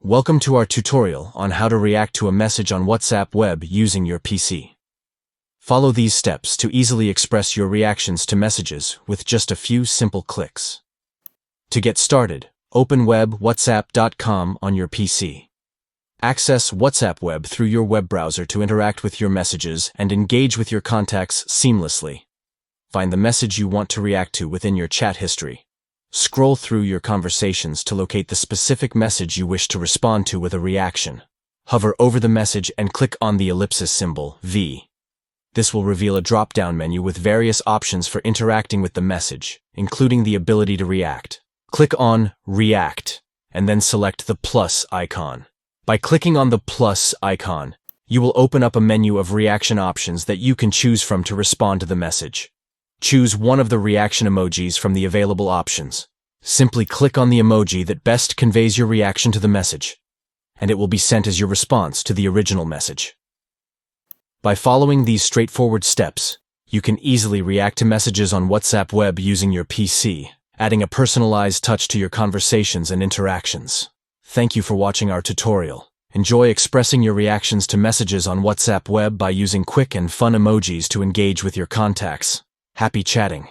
Welcome to our tutorial on how to react to a message on WhatsApp web using your PC. Follow these steps to easily express your reactions to messages with just a few simple clicks. To get started, open www.whatsapp.com on your PC. Access WhatsApp web through your web browser to interact with your messages and engage with your contacts seamlessly. Find the message you want to react to within your chat history. Scroll through your conversations to locate the specific message you wish to respond to with a reaction. Hover over the message and click on the ellipsis symbol, V. This will reveal a drop-down menu with various options for interacting with the message, including the ability to react. Click on React, and then select the plus icon. By clicking on the plus icon, you will open up a menu of reaction options that you can choose from to respond to the message. Choose one of the reaction emojis from the available options. Simply click on the emoji that best conveys your reaction to the message, and it will be sent as your response to the original message. By following these straightforward steps, you can easily react to messages on WhatsApp web using your PC, adding a personalized touch to your conversations and interactions. Thank you for watching our tutorial. Enjoy expressing your reactions to messages on WhatsApp web by using quick and fun emojis to engage with your contacts. Happy chatting!